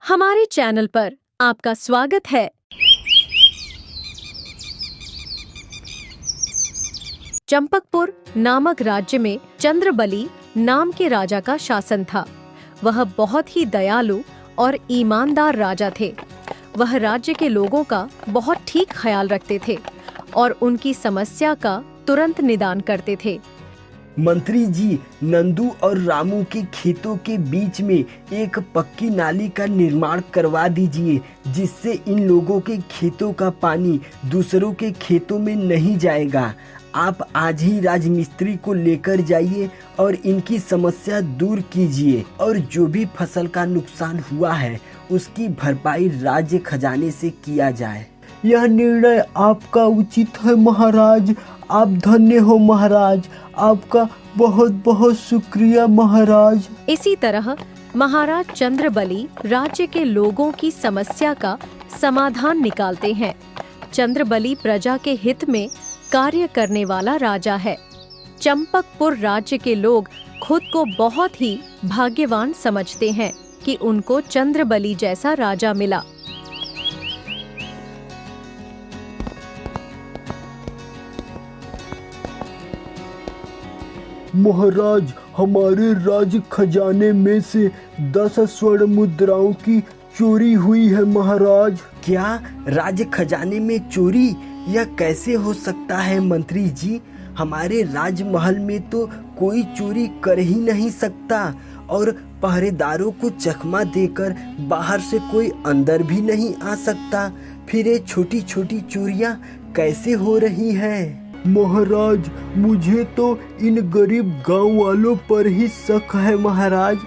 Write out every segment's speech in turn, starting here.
हमारे चैनल पर आपका स्वागत है। चंपकपुर नामक राज्य में चंद्रबली नाम के राजा का शासन था। वह बहुत ही दयालु और ईमानदार राजा थे। वह राज्य के लोगों का बहुत ठीक ख्याल रखते थे और उनकी समस्या का तुरंत निदान करते थे। मंत्री जी, नंदू और रामू के खेतों के बीच में एक पक्की नाली का निर्माण करवा दीजिए, जिससे इन लोगों के खेतों का पानी दूसरों के खेतों में नहीं जाएगा। आप आज ही राजमिस्त्री को लेकर जाइए और इनकी समस्या दूर कीजिए और जो भी फसल का नुकसान हुआ है उसकी भरपाई राज्य खजाने से किया जाए। यह निर्णय आपका उचित है महाराज। आप धन्य हो महाराज। आपका बहुत बहुत शुक्रिया महाराज। इसी तरह महाराज चंद्रबली राज्य के लोगों की समस्या का समाधान निकालते हैं। चंद्रबली प्रजा के हित में कार्य करने वाला राजा है। चंपकपुर राज्य के लोग खुद को बहुत ही भाग्यवान समझते हैं कि उनको चंद्रबली जैसा राजा मिला। महाराज, हमारे राज खजाने में से 10 स्वर्ण मुद्राओं की चोरी हुई है महाराज। क्या राज्य खजाने में चोरी? यह कैसे हो सकता है मंत्री जी? हमारे राजमहल में तो कोई चोरी कर ही नहीं सकता और पहरेदारों को चकमा देकर बाहर से कोई अंदर भी नहीं आ सकता। फिर ये छोटी छोटी चोरियां कैसे हो रही हैं? महाराज, मुझे तो इन गरीब गांव वालों पर ही शक है महाराज।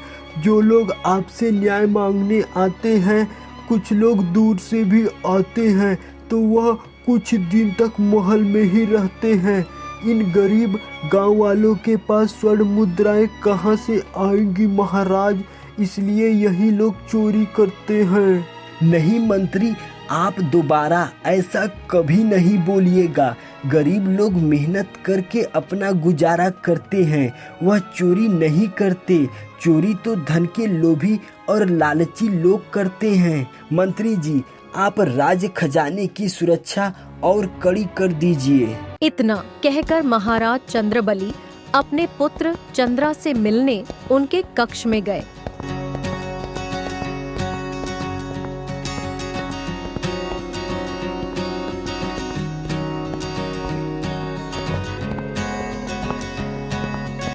जो लोग आपसे न्याय मांगने आते हैं, कुछ लोग दूर से भी आते हैं, तो वह कुछ दिन तक महल में ही रहते हैं। इन गरीब गांव वालों के पास स्वर्ण मुद्राएं कहां से आएंगी महाराज? इसलिए यही लोग चोरी करते हैं। नहीं मंत्री, आप दोबारा ऐसा कभी नहीं बोलिएगा। गरीब लोग मेहनत करके अपना गुजारा करते हैं, वह चोरी नहीं करते। चोरी तो धन के लोभी और लालची लोग करते हैं। मंत्री जी, आप राज खजाने की सुरक्षा और कड़ी कर दीजिए। इतना कहकर महाराज चंद्रबली अपने पुत्र चंद्रा से मिलने उनके कक्ष में गए।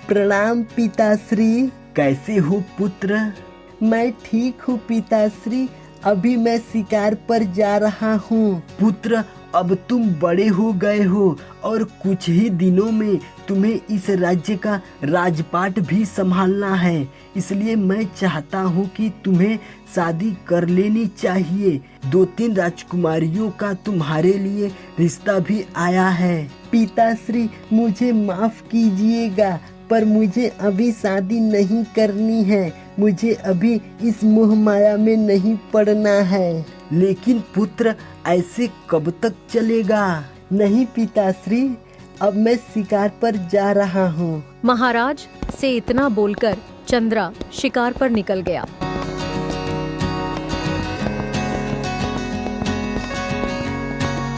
प्रणाम पिताश्री। कैसे हो पुत्र? मैं ठीक हूँ पिताश्री। अभी मैं शिकार पर जा रहा हूँ। पुत्र, अब तुम बड़े हो गए हो और कुछ ही दिनों में तुम्हें इस राज्य का राजपाट भी संभालना है। इसलिए मैं चाहता हूँ कि तुम्हें शादी कर लेनी चाहिए। 2-3 राजकुमारियों का तुम्हारे लिए रिश्ता भी आया है। पिताश्री, मुझे माफ कीजिएगा, पर मुझे अभी शादी नहीं करनी है। मुझे अभी इस मोह माया में नहीं पड़ना है। लेकिन पुत्र, ऐसे कब तक चलेगा? नहीं पिताश्री, अब मैं शिकार पर जा रहा हूँ। महाराज से इतना बोलकर चंद्रा शिकार पर निकल गया।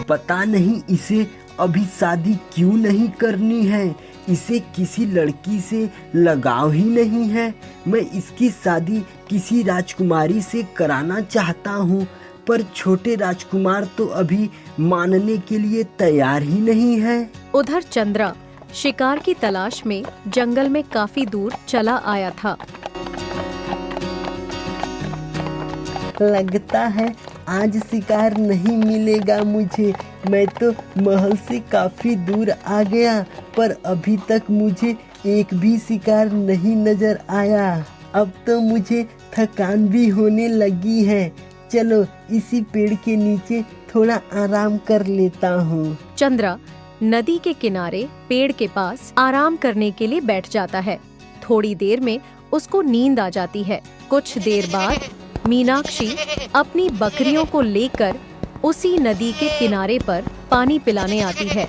पता नहीं इसे अभी शादी क्यों नहीं करनी है। इसे किसी लड़की से लगाव ही नहीं है। मैं इसकी शादी किसी राजकुमारी से कराना चाहता हूँ, पर छोटे राजकुमार तो अभी मानने के लिए तैयार ही नहीं है। उधर चंद्रा शिकार की तलाश में जंगल में काफी दूर चला आया था। लगता है आज शिकार नहीं मिलेगा मुझे। मैं तो महल से काफी दूर आ गया, पर अभी तक मुझे एक भी शिकार नहीं नजर आया। अब तो मुझे थकान भी होने लगी है। चलो इसी पेड़ के नीचे थोड़ा आराम कर लेता हूँ। चंद्रा नदी के किनारे पेड़ के पास आराम करने के लिए बैठ जाता है। थोड़ी देर में उसको नींद आ जाती है। कुछ देर बाद मीनाक्षी अपनी बकरियों को लेकर उसी नदी के किनारे पर पानी पिलाने आती है।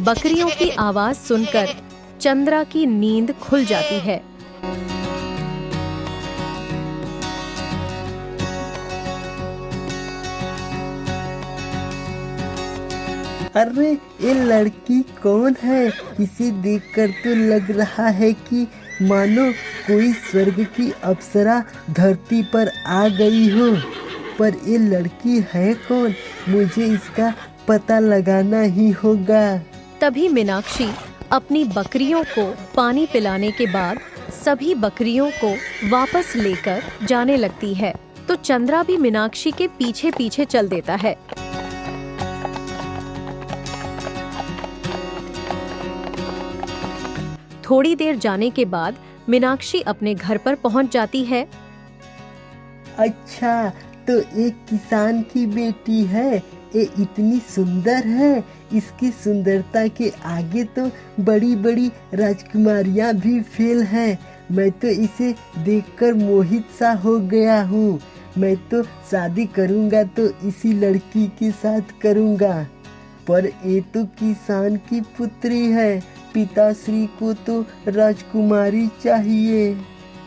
बकरियों की आवाज सुनकर चंद्रा की नींद खुल जाती है। अरे ये लड़की कौन है? इसे देखकर तो लग रहा है कि मानो कोई स्वर्ग की अप्सरा धरती पर आ गई हो। पर ये लड़की है कौन? मुझे इसका पता लगाना ही होगा। तभी मीनाक्षी अपनी बकरियों को पानी पिलाने के बाद सभी बकरियों को वापस लेकर जाने लगती है। तो चंद्रा भी मीनाक्षी के पीछे पीछे चल देता है। थोड़ी देर जाने के बाद मीनाक्षी अपने घर पर पहुंच जाती है। अच्छा, तो एक किसान की बेटी है। ये इतनी सुंदर है। इसकी सुंदरता के आगे तो बड़ी बड़ी राजकुमारियां भी फेल हैं। मैं तो इसे देखकर मोहित सा हो गया हूँ। मैं तो शादी करूँगा तो इसी लड़की के साथ करूँगा। पर ये तो किसान की पुत्री है। पिताश्री को तो राजकुमारी चाहिए।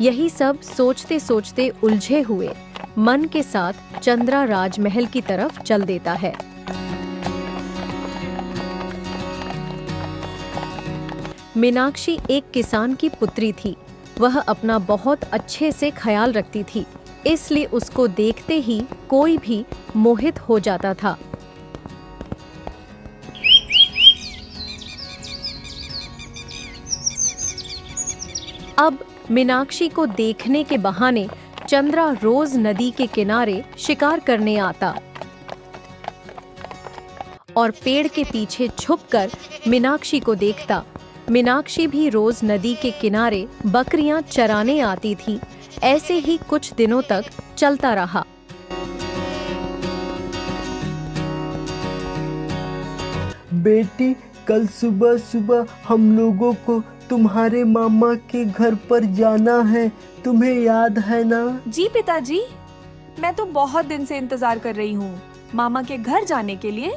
यही सब सोचते सोचते उलझे हुए मन के साथ चंद्रा राजमहल की तरफ चल देता है। मीनाक्षी एक किसान की पुत्री थी। वह अपना बहुत अच्छे से ख्याल रखती थी, इसलिए उसको देखते ही कोई भी मोहित हो जाता था। अब मीनाक्षी को देखने के बहाने चंद्रा रोज नदी के किनारे शिकार करने आता और पेड़ के पीछे छुपकर मीनाक्षी को देखता। मीनाक्षी भी रोज नदी के किनारे बकरियां चराने आती थी। ऐसे ही कुछ दिनों तक चलता रहा। बेटी, कल सुबह सुबह हम लोगों को तुम्हारे मामा के घर पर जाना है। तुम्हें याद है ना? जी पिताजी, मैं तो बहुत दिन से इंतजार कर रही हूँ मामा के घर जाने के लिए।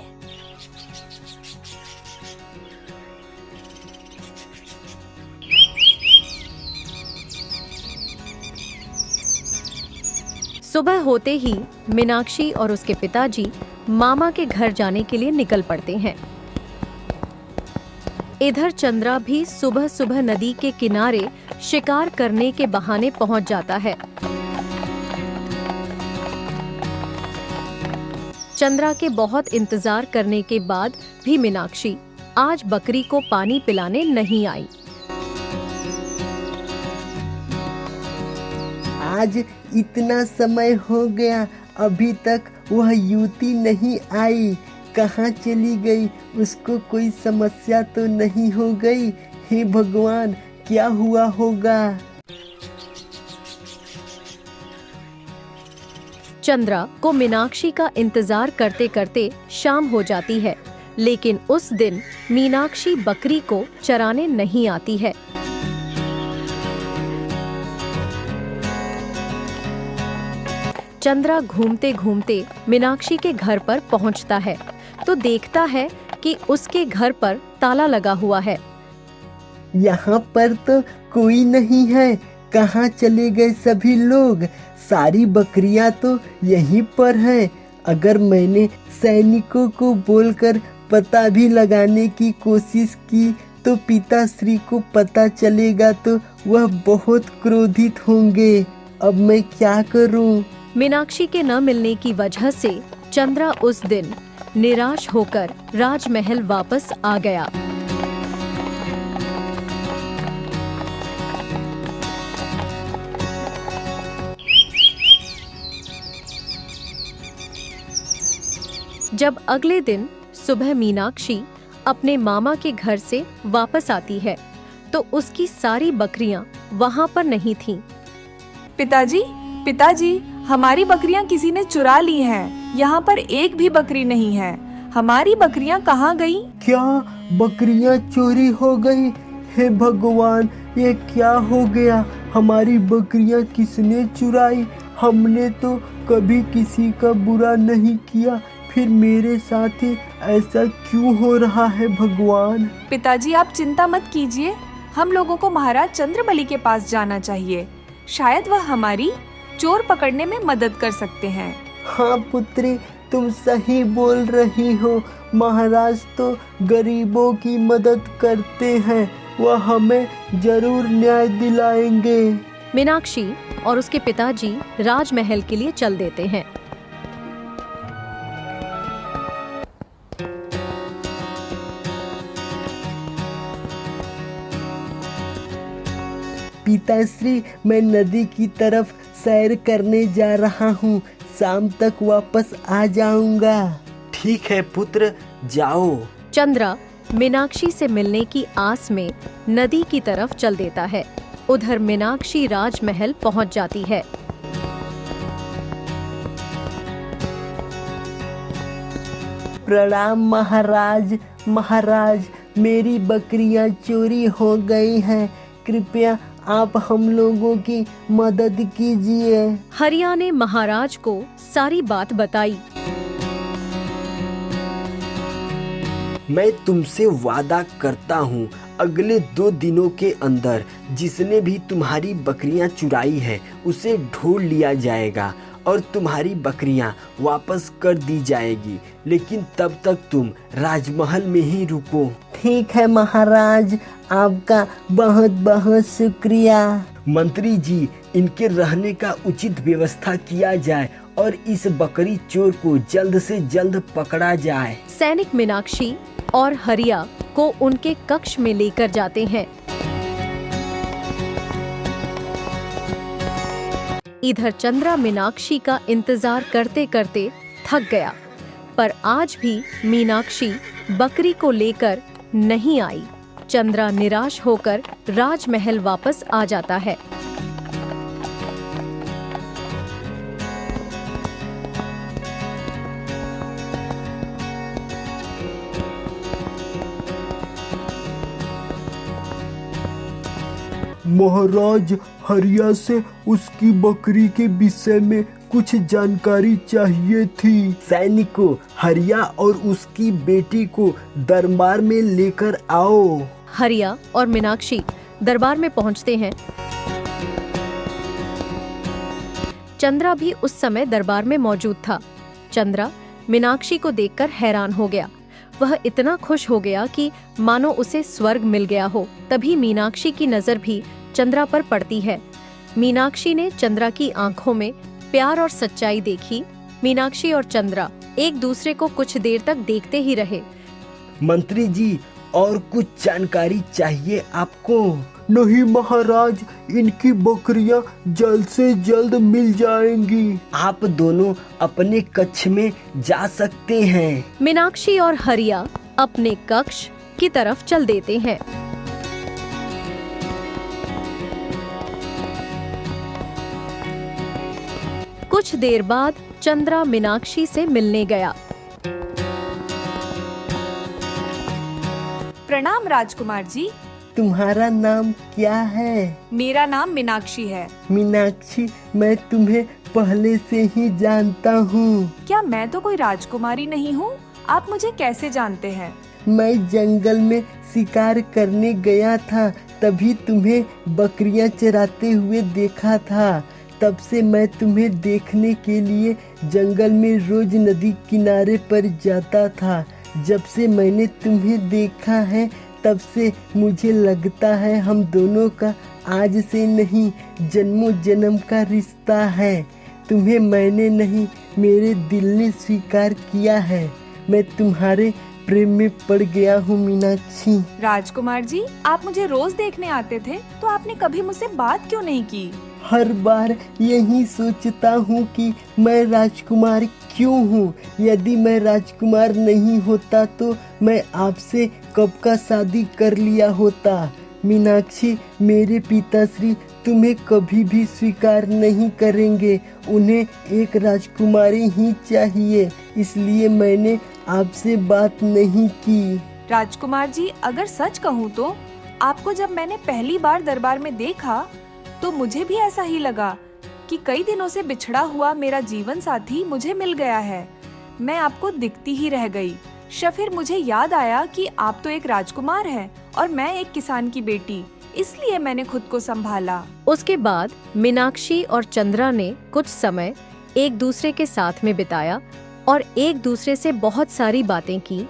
सुबह होते ही मीनाक्षी और उसके पिताजी मामा के घर जाने के लिए निकल पड़ते हैं। इधर चंद्रा भी सुबह सुबह नदी के किनारे शिकार करने के बहाने पहुंच जाता है। चंद्रा के बहुत इंतजार करने के बाद भी मीनाक्षी आज बकरी को पानी पिलाने नहीं आई। आज इतना समय हो गया, अभी तक वह युवती नहीं आई। कहाँ चली गई? उसको कोई समस्या तो नहीं हो गई? हे भगवान, क्या हुआ होगा? चंद्रा को मीनाक्षी का इंतजार करते करते शाम हो जाती है, लेकिन उस दिन मीनाक्षी बकरी को चराने नहीं आती है। चंद्रा घूमते घूमते मीनाक्षी के घर पर पहुंचता है तो देखता है कि उसके घर पर ताला लगा हुआ है। यहाँ पर तो कोई नहीं है। कहाँ चले गए सभी लोग? सारी बकरियां तो यहीं पर हैं। अगर मैंने सैनिकों को बोलकर पता भी लगाने की कोशिश की तो पिताश्री को पता चलेगा तो वह बहुत क्रोधित होंगे। अब मैं क्या करूं? मीनाक्षी के न मिलने की वजह से चंद्रा उस दिन निराश होकर राजमहल वापस आ गया। जब अगले दिन सुबह मीनाक्षी अपने मामा के घर से वापस आती है तो उसकी सारी बकरियां वहां पर नहीं थीं। पिताजी, पिताजी, हमारी बकरियां किसी ने चुरा ली हैं। यहाँ पर एक भी बकरी नहीं है। हमारी बकरियां कहाँ गई? क्या बकरियां चोरी हो गई? हे भगवान, ये क्या हो गया? हमारी बकरियां किसने चुराई? हमने तो कभी किसी का बुरा नहीं किया, फिर मेरे साथ ही ऐसा क्यों हो रहा है भगवान? पिताजी, आप चिंता मत कीजिए। हम लोगों को महाराज चंद्रबली के पास जाना चाहिए। शायद वह हमारी चोर पकड़ने में मदद कर सकते हैं। हाँ पुत्री, तुम सही बोल रही हो। महाराज तो गरीबों की मदद करते हैं, वह हमें जरूर न्याय दिलाएंगे। मीनाक्षी और उसके पिताजी राजमहल के लिए चल देते हैं। पिताश्री, मैं नदी की तरफ सैर करने जा रहा हूँ, शाम तक वापस आ जाऊंगा। ठीक है पुत्र, जाओ। चंद्रा मीनाक्षी से मिलने की आस में नदी की तरफ चल देता है। उधर मीनाक्षी राजमहल पहुंच जाती है। प्रणाम महाराज। महाराज, मेरी बकरियां चोरी हो गई हैं, कृपया आप हम लोगों की मदद कीजिए। हरिया ने महाराज को सारी बात बताई। मैं तुमसे वादा करता हूँ, अगले 2 दिनों के अंदर जिसने भी तुम्हारी बकरियां चुराई है उसे ढूंढ लिया जाएगा और तुम्हारी बकरियां वापस कर दी जाएगी, लेकिन तब तक तुम राजमहल में ही रुको। ठीक है महाराज, आपका बहुत बहुत शुक्रिया। मंत्री जी, इनके रहने का उचित व्यवस्था किया जाए और इस बकरी चोर को जल्द से जल्द पकड़ा जाए। सैनिक मीनाक्षी और हरिया को उनके कक्ष में लेकर जाते हैं। इधर चंद्रा मीनाक्षी का इंतजार करते करते थक गया, पर आज भी मीनाक्षी बकरी को लेकर नहीं आई। चंद्रा निराश होकर राजमहल वापस आ जाता है। महाराज, हरिया से उसकी बकरी के विषय में कुछ जानकारी चाहिए थी। सैनिकों, हरिया और उसकी बेटी को दरबार में लेकर आओ। हरिया और मीनाक्षी दरबार में पहुंचते हैं। चंद्रा भी उस समय दरबार में मौजूद था। चंद्रा मीनाक्षी को देखकर हैरान हो गया। वह इतना खुश हो गया कि मानो उसे स्वर्ग मिल गया हो। तभी मीनाक्षी की नजर भी चंद्रा पर पड़ती है। मीनाक्षी ने चंद्रा की आंखों में प्यार और सच्चाई देखी। मीनाक्षी और चंद्रा एक दूसरे को कुछ देर तक देखते ही रहे। मंत्री जी, और कुछ जानकारी चाहिए आपको? नहीं महाराज, इनकी बकरियां जल्द से जल्द मिल जाएंगी। आप दोनों अपने कक्ष में जा सकते हैं। मीनाक्षी और हरिया अपने कक्ष की तरफ चल देते हैं। कुछ देर बाद चंद्रा मीनाक्षी से मिलने गया। प्रणाम राजकुमार जी। तुम्हारा नाम क्या है? मेरा नाम मीनाक्षी है। मीनाक्षी, मैं तुम्हें पहले से ही जानता हूँ। क्या मैं तो कोई राजकुमारी नहीं हूँ? आप मुझे कैसे जानते हैं? मैं जंगल में शिकार करने गया था, तभी तुम्हें बकरियां चराते हुए देखा था। तब से मैं तुम्हें देखने के लिए जंगल में रोज नदी किनारे पर जाता था। जब से मैंने तुम्हें देखा है तब से मुझे लगता है हम दोनों का आज से नहीं जन्मों जन्म का रिश्ता है। तुम्हें मैंने नहीं, मेरे दिल ने स्वीकार किया है। मैं तुम्हारे प्रेम में पड़ गया हूँ मीनाक्षी। राजकुमार जी, आप मुझे रोज देखने आते थे, तो आपने कभी मुझसे बात क्यों नहीं की? हर बार यही सोचता हूँ कि मैं राजकुमार क्यों हूँ। यदि मैं राजकुमार नहीं होता तो मैं आपसे कब का शादी कर लिया होता। मीनाक्षी, मेरे पिताश्री तुम्हें कभी भी स्वीकार नहीं करेंगे। उन्हें एक राजकुमारी ही चाहिए, इसलिए मैंने आपसे बात नहीं की। राजकुमार जी, अगर सच कहूँ तो आपको जब मैंने पहली बार दरबार में देखा तो मुझे भी ऐसा ही लगा कि कई दिनों से बिछड़ा हुआ मेरा जीवन साथी मुझे मिल गया है। मैं आपको दिखती ही रह गई। फिर मुझे याद आया कि आप तो एक राजकुमार हैं और मैं एक किसान की बेटी, इसलिए मैंने खुद को संभाला। उसके बाद मीनाक्षी और चंद्रा ने कुछ समय एक दूसरे के साथ में बिताया और एक दूसरे से बहुत सारी बातें की।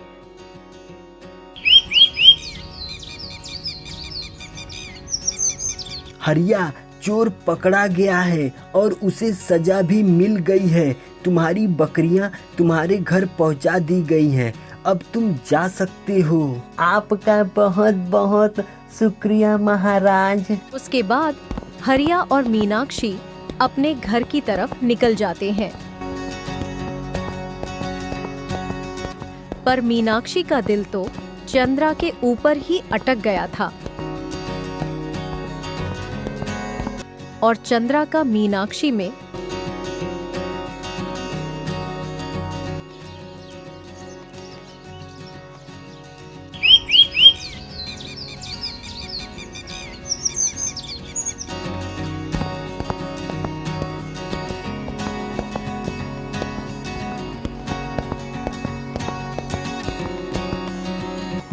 हरिया, चोर पकड़ा गया है और उसे सजा भी मिल गई है। तुम्हारी बकरियां तुम्हारे घर पहुंचा दी गई हैं। अब तुम जा सकते हो। आपका बहुत बहुत शुक्रिया महाराज। उसके बाद हरिया और मीनाक्षी अपने घर की तरफ निकल जाते हैं। पर मीनाक्षी का दिल तो चंद्रा के ऊपर ही अटक गया था और चंद्रा का मीनाक्षी में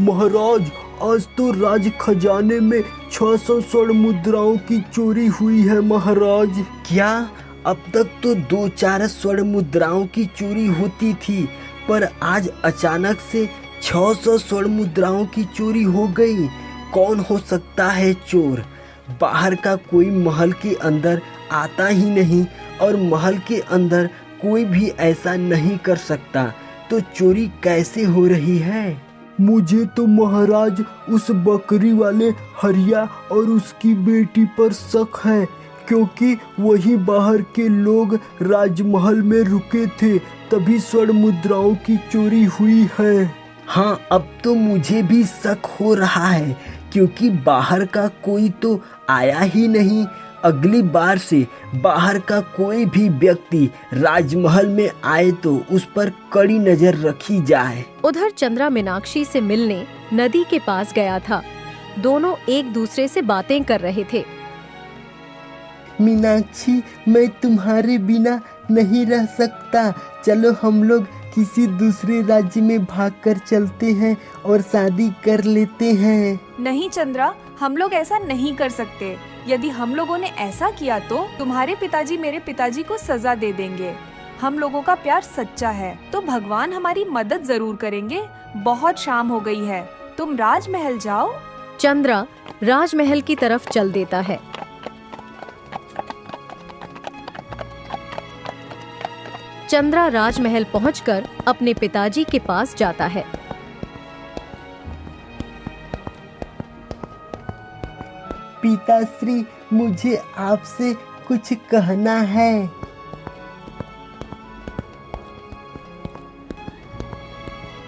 महाराज, आज तो राज खजाने में 600 स्वर्ण मुद्राओं की चोरी हुई है महाराज। क्या? अब तक तो 2-4 स्वर्ण मुद्राओं की चोरी होती थी, पर आज अचानक से 600 स्वर्ण मुद्राओं की चोरी हो गई। कौन हो सकता है चोर? बाहर का कोई महल के अंदर आता ही नहीं और महल के अंदर कोई भी ऐसा नहीं कर सकता, तो चोरी कैसे हो रही है? मुझे तो महाराज उस बकरी वाले हरिया और उसकी बेटी पर शक है, क्योंकि वही बाहर के लोग राजमहल में रुके थे, तभी स्वर्ण मुद्राओं की चोरी हुई है। हाँ, अब तो मुझे भी शक हो रहा है, क्योंकि बाहर का कोई तो आया ही नहीं। अगली बार से बाहर का कोई भी व्यक्ति राजमहल में आए तो उस पर कड़ी नजर रखी जाए। उधर चंद्रा मीनाक्षी से मिलने नदी के पास गया था। दोनों एक दूसरे से बातें कर रहे थे। मीनाक्षी, मैं तुम्हारे बिना नहीं रह सकता। चलो हम लोग किसी दूसरे राज्य में भागकर चलते हैं और शादी कर लेते हैं। नहीं चंद्रा, हम लोग ऐसा नहीं कर सकते। यदि हम लोगों ने ऐसा किया तो तुम्हारे पिताजी मेरे पिताजी को सजा दे देंगे। हम लोगों का प्यार सच्चा है, तो भगवान हमारी मदद जरूर करेंगे। बहुत शाम हो गई है, तुम राजमहल जाओ। चंद्रा राजमहल की तरफ चल देता है। चंद्रा राजमहल पहुंचकर अपने पिताजी के पास जाता है। पिताश्री, मुझे आपसे कुछ कहना है।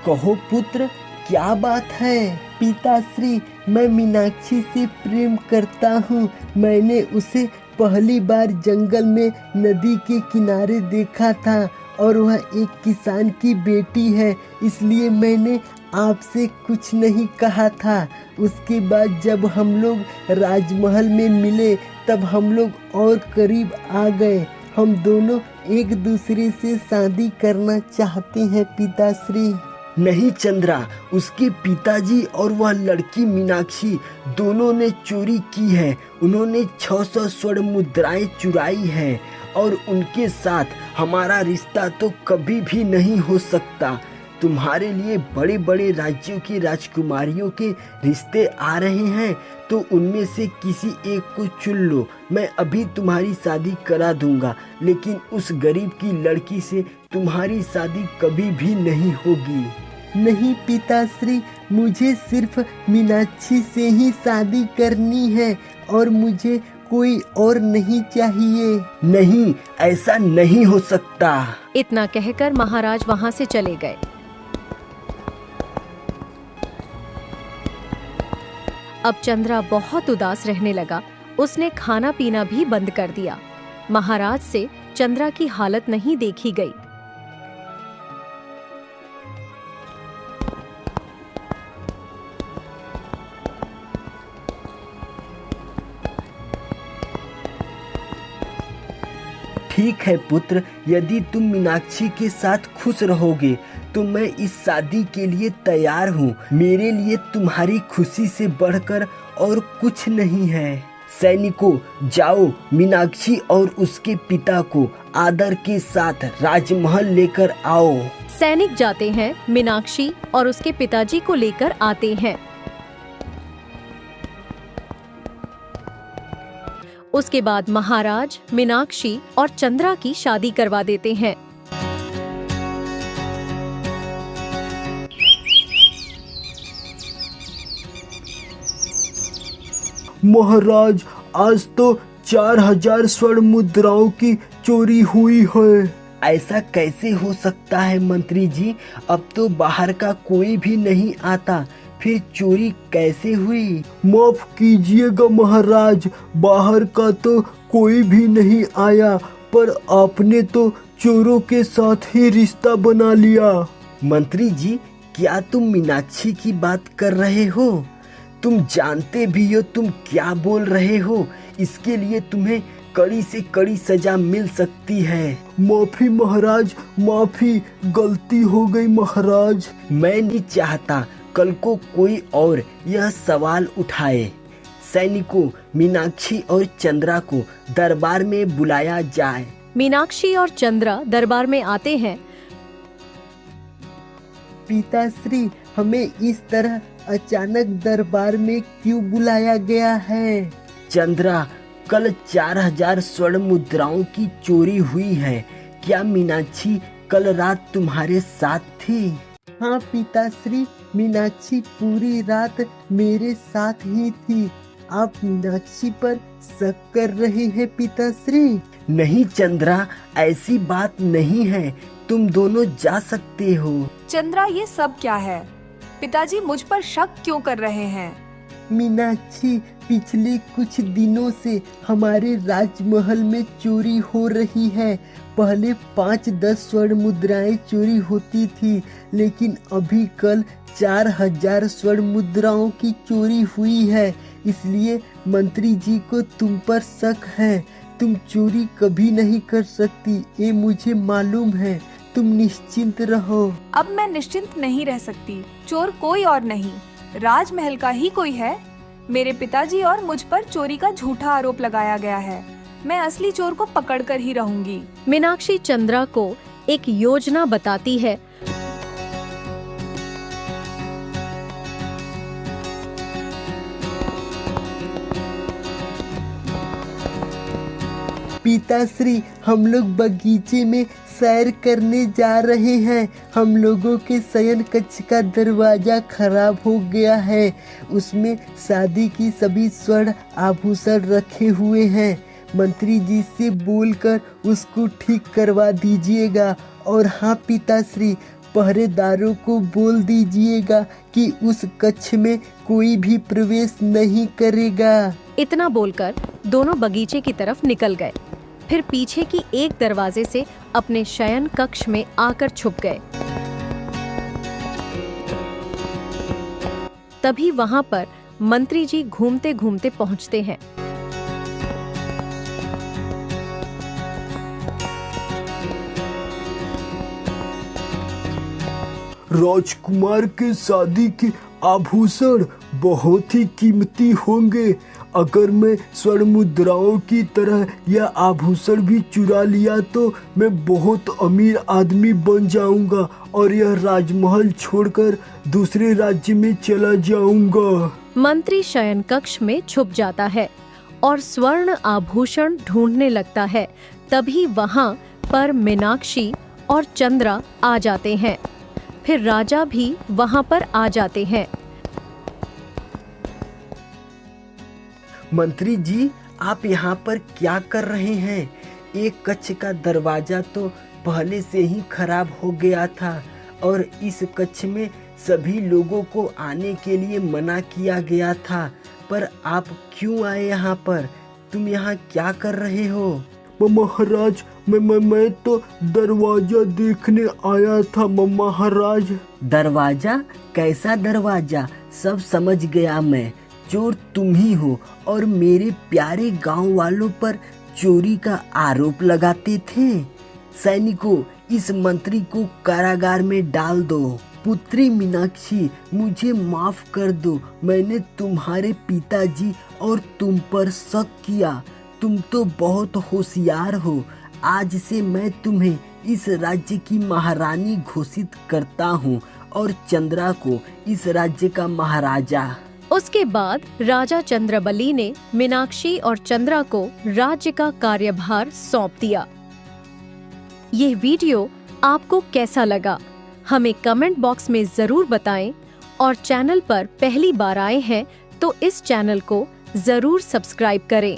कहो पुत्र, क्या बात है? पिताश्री, मैं मीनाक्षी से प्रेम करता हूँ। मैंने उसे पहली बार जंगल में नदी के किनारे देखा था और वह एक किसान की बेटी है, इसलिए मैंने आपसे कुछ नहीं कहा था। उसके बाद जब हम लोग राजमहल में मिले तब हम लोग और करीब आ गए। हम दोनों एक दूसरे से शादी करना चाहते हैं पिताश्री। नहीं चंद्रा, उसके पिताजी और वह लड़की मीनाक्षी दोनों ने चोरी की है। उन्होंने 600 स्वर्ण मुद्राएं चुराई है और उनके साथ हमारा रिश्ता तो कभी भी नहीं हो सकता। तुम्हारे लिए बड़े बड़े राज्यों की राजकुमारियों के रिश्ते आ रहे हैं, तो उनमें से किसी एक को चुन लो। मैं अभी तुम्हारी शादी करा दूंगा, लेकिन उस गरीब की लड़की से तुम्हारी शादी कभी भी नहीं होगी। नहीं पिताश्री, मुझे सिर्फ मीनाक्षी से ही शादी करनी है और मुझे कोई और नहीं चाहिए। नहीं, ऐसा नहीं हो सकता। इतना कहकर महाराज वहां से चले गए। अब चंद्रा बहुत उदास रहने लगा। उसने खाना पीना भी बंद कर दिया। महाराज से चंद्रा की हालत नहीं देखी गई। ठीक है पुत्र, यदि तुम मीनाक्षी के साथ खुश रहोगे तो मैं इस शादी के लिए तैयार हूँ। मेरे लिए तुम्हारी खुशी से बढ़कर और कुछ नहीं है। सैनिकों, जाओ मीनाक्षी और उसके पिता को आदर के साथ राजमहल लेकर आओ। सैनिक जाते हैं, मीनाक्षी और उसके पिताजी को लेकर आते हैं। उसके बाद महाराज मीनाक्षी और चंद्रा की शादी करवा देते हैं। महाराज, आज तो 4000 स्वर्ण मुद्राओं की चोरी हुई है। ऐसा कैसे हो सकता है मंत्री जी? अब तो बाहर का कोई भी नहीं आता, फिर चोरी कैसे हुई? माफ कीजिएगा महाराज, बाहर का तो कोई भी नहीं आया, पर आपने तो चोरों के साथ ही रिश्ता बना लिया। मंत्री जी, क्या तुम मीनाक्षी की बात कर रहे हो? तुम जानते भी हो तुम क्या बोल रहे हो। इसके लिए तुम्हें कड़ी से कड़ी सजा मिल सकती है। माफी महाराज, माफी, गलती हो गई महाराज। मैं नहीं चाहता कल को कोई और यह सवाल उठाए। सैनिकों, मीनाक्षी और चंद्रा को दरबार में बुलाया जाए। मीनाक्षी और चंद्रा दरबार में आते हैं। पिताश्री, हमें इस तरह अचानक दरबार में क्यों बुलाया गया है? चंद्रा, कल 4000 स्वर्ण मुद्राओं की चोरी हुई है। क्या मीनाक्षी कल रात तुम्हारे साथ थी? हाँ पिताश्री, मीनाक्षी पूरी रात मेरे साथ ही थी। आप मीनाक्षी पर शक कर रहे हैं पिताश्री? नहीं चंद्रा, ऐसी बात नहीं है, तुम दोनों जा सकते हो। चंद्रा, ये सब क्या है? पिताजी मुझ पर शक क्यों कर रहे हैं? मीनाक्षी, पिछले कुछ दिनों से हमारे राजमहल में चोरी हो रही है। पहले 5-10 स्वर्ण मुद्राएं चोरी होती थी, लेकिन अभी कल 4000 स्वर्ण मुद्राओं की चोरी हुई है। इसलिए मंत्री जी को तुम पर शक है। तुम चोरी कभी नहीं कर सकती, ये मुझे मालूम है। तुम निश्चिंत रहो। अब मैं निश्चिंत नहीं रह सकती। चोर कोई और नहीं, राजमहल का ही कोई है। मेरे पिताजी और मुझ पर चोरी का झूठा आरोप लगाया गया है। मैं असली चोर को पकड़कर ही रहूंगी। मीनाक्षी चंद्रा को एक योजना बताती है। पिताश्री, हम लोग बगीचे में सैर करने जा रहे हैं। हम लोगों के शयन कक्ष का दरवाजा खराब हो गया है। उसमें शादी की सभी स्वर्ण आभूषण रखे हुए हैं। मंत्री जी से बोलकर उसको ठीक करवा दीजिएगा। और हाँ पिताश्री, पहरेदारों को बोल दीजिएगा कि उस कक्ष में कोई भी प्रवेश नहीं करेगा। इतना बोलकर दोनों बगीचे की तरफ निकल गए। फिर पीछे की एक दरवाजे से अपने शयन कक्ष में आकर छुप गए। तभी वहां पर मंत्री जी घूमते घूमते पहुंचते हैं। राजकुमार के शादी के आभूषण बहुत ही कीमती होंगे। अगर मैं स्वर्ण मुद्राओं की तरह यह आभूषण भी चुरा लिया तो मैं बहुत अमीर आदमी बन जाऊंगा और यह राजमहल छोड़कर दूसरे राज्य में चला जाऊंगा। मंत्री शयन कक्ष में छुप जाता है और स्वर्ण आभूषण ढूंढने लगता है। तभी वहां पर मीनाक्षी और चंद्रा आ जाते हैं। फिर राजा भी वहां पर आ जाते हैं। मंत्री जी, आप यहाँ पर क्या कर रहे हैं? एक कक्ष का दरवाजा तो पहले से ही खराब हो गया था और इस कक्ष में सभी लोगों को आने के लिए मना किया गया था, पर आप क्यों आए यहाँ पर? तुम यहाँ क्या कर रहे हो? महाराज, मैं तो दरवाजा देखने आया था महाराज। दरवाजा? कैसा दरवाजा? सब समझ गया मैं। चोर तुम ही हो और मेरे प्यारे गांव वालों पर चोरी का आरोप लगाते थे। सैनिकों, इस मंत्री को कारागार में डाल दो। पुत्री मीनाक्षी, मुझे माफ कर दो। मैंने तुम्हारे पिताजी और तुम पर शक किया। तुम तो बहुत होशियार हो। आज से मैं तुम्हें इस राज्य की महारानी घोषित करता हूँ और चंद्रा को इस राज्य का महाराजा। उसके बाद राजा चंद्रबली ने मीनाक्षी और चंद्रा को राज्य का कार्यभार सौंप दिया। यह वीडियो आपको कैसा लगा हमें कमेंट बॉक्स में जरूर बताएं और चैनल पर पहली बार आए हैं तो इस चैनल को जरूर सब्सक्राइब करें।